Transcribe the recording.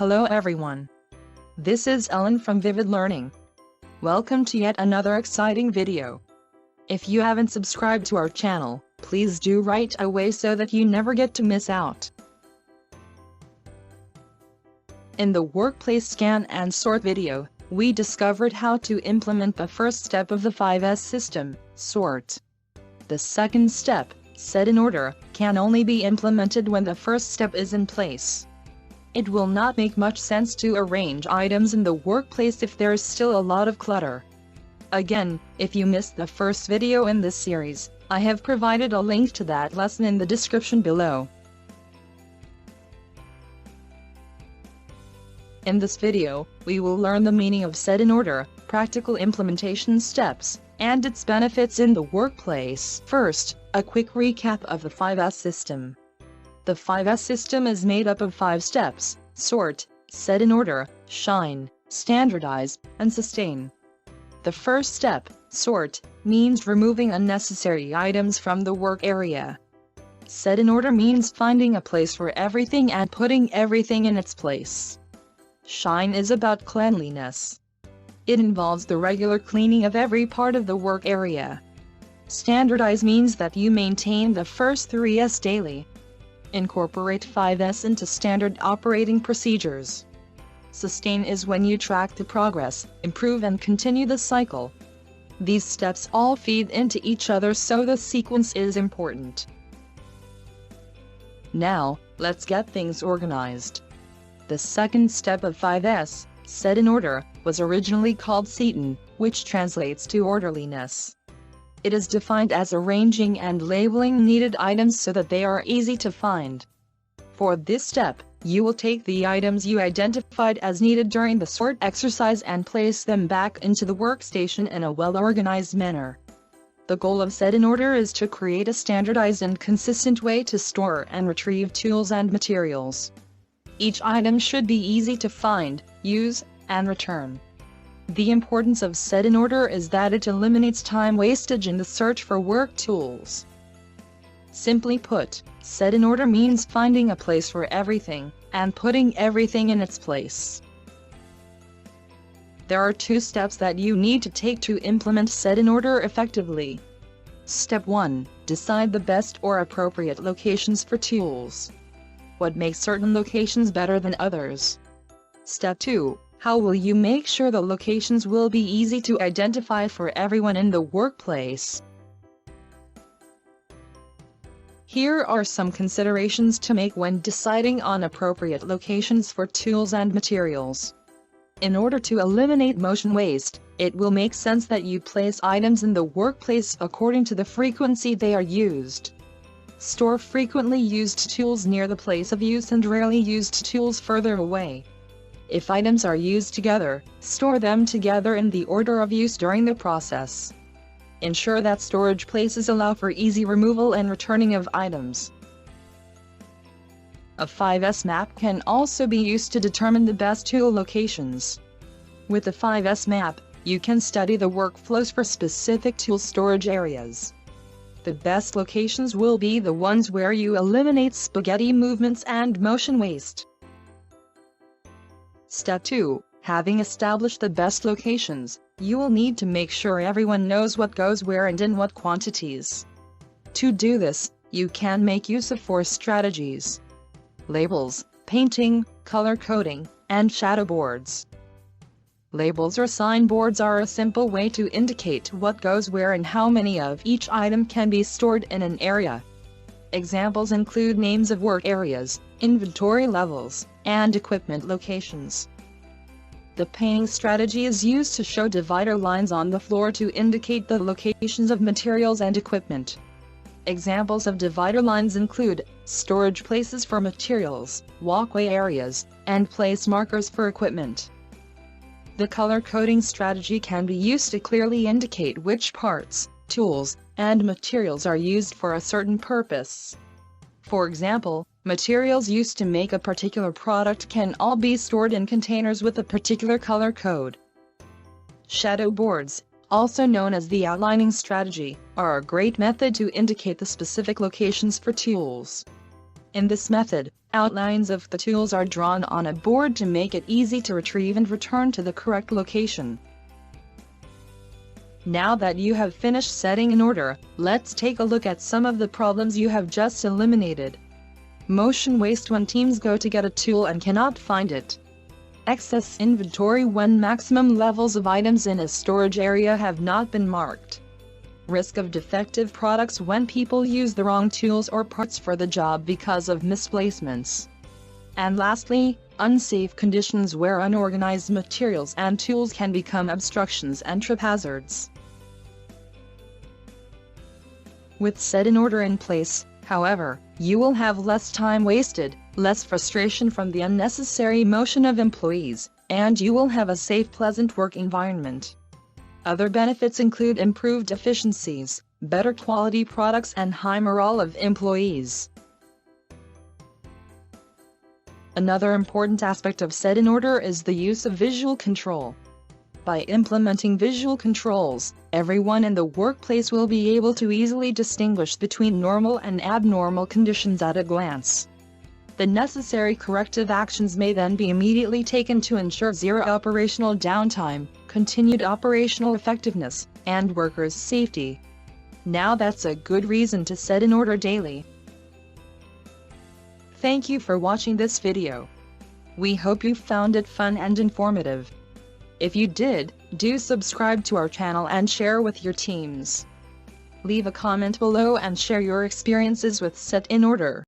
Hello everyone. This is Ellen from Vivid Learning. Welcome to yet another exciting video. If you haven't subscribed to our channel, please do right away so that you never get to miss out. In the workplace scan and sort video, we discovered how to implement the first step of the 5S system, sort. The second step, set in order, can only be implemented when the first step is in place. It will not make much sense to arrange items in the workplace if there is still a lot of clutter. Again, if you missed the first video in this series, I have provided a link to that lesson in the description below. In this video, we will learn the meaning of set in order, practical implementation steps, and its benefits in the workplace. First, a quick recap of the 5S system. The 5S system is made up of 5 steps: sort, set in order, shine, standardize, and sustain. The first step, sort, means removing unnecessary items from the work area. Set in order means finding a place for everything and putting everything in its place. Shine is about cleanliness. It involves the regular cleaning of every part of the work area. Standardize means that you maintain the first 3S daily. Incorporate 5S into standard operating procedures. Sustain is when you track the progress, improve and continue the cycle. These steps all feed into each other, so the sequence is important. Now, let's get things organized. The second step of 5S, set in order, was originally called Seton, which translates to orderliness. It is defined as arranging and labeling needed items so that they are easy to find. For this step, you will take the items you identified as needed during the sort exercise and place them back into the workstation in a well-organized manner. The goal of set in order is to create a standardized and consistent way to store and retrieve tools and materials. Each item should be easy to find, use, and return. The importance of set in order is that it eliminates time wastage in the search for work tools. Simply put, set in order means finding a place for everything, and putting everything in its place. There are 2 steps that you need to take to implement set in order effectively. Step 1. Decide the best or appropriate locations for tools. What makes certain locations better than others? Step 2. How will you make sure the locations will be easy to identify for everyone in the workplace? Here are some considerations to make when deciding on appropriate locations for tools and materials. In order to eliminate motion waste, it will make sense that you place items in the workplace according to the frequency they are used. Store frequently used tools near the place of use and rarely used tools further away. If items are used together, store them together in the order of use during the process. Ensure that storage places allow for easy removal and returning of items. A 5S map can also be used to determine the best tool locations. With the 5S map, you can study the workflows for specific tool storage areas. The best locations will be the ones where you eliminate spaghetti movements and motion waste. Step 2. Having established the best locations, you will need to make sure everyone knows what goes where and in what quantities. To do this, you can make use of 4 strategies: labels, painting, color coding, and shadow boards. Labels or signboards are a simple way to indicate what goes where and how many of each item can be stored in an area. Examples include names of work areas, inventory levels, and equipment locations. The painting strategy is used to show divider lines on the floor to indicate the locations of materials and equipment. Examples of divider lines include storage places for materials, walkway areas, and place markers for equipment. The color coding strategy can be used to clearly indicate which parts, tools, and materials are used for a certain purpose. For example, materials used to make a particular product can all be stored in containers with a particular color code. Shadow boards, also known as the outlining strategy, are a great method to indicate the specific locations for tools. In this method, outlines of the tools are drawn on a board to make it easy to retrieve and return to the correct location. Now that you have finished setting in order, let's take a look at some of the problems you have just eliminated. Motion waste when teams go to get a tool and cannot find it. Excess inventory when maximum levels of items in a storage area have not been marked. Risk of defective products when people use the wrong tools or parts for the job because of misplacements. And lastly, unsafe conditions where unorganized materials and tools can become obstructions and trip hazards. With set in order in place, however, you will have less time wasted, less frustration from the unnecessary motion of employees, and you will have a safe, pleasant work environment. Other benefits include improved efficiencies, better quality products, and high morale of employees. Another important aspect of set in order is the use of visual control. By implementing visual controls, everyone in the workplace will be able to easily distinguish between normal and abnormal conditions at a glance. The necessary corrective actions may then be immediately taken to ensure zero operational downtime, continued operational effectiveness, and workers' safety. Now that's a good reason to set in order daily. Thank you for watching this video. We hope you found it fun and informative. If you did, do subscribe to our channel and share with your teams. Leave a comment below and share your experiences with set in order.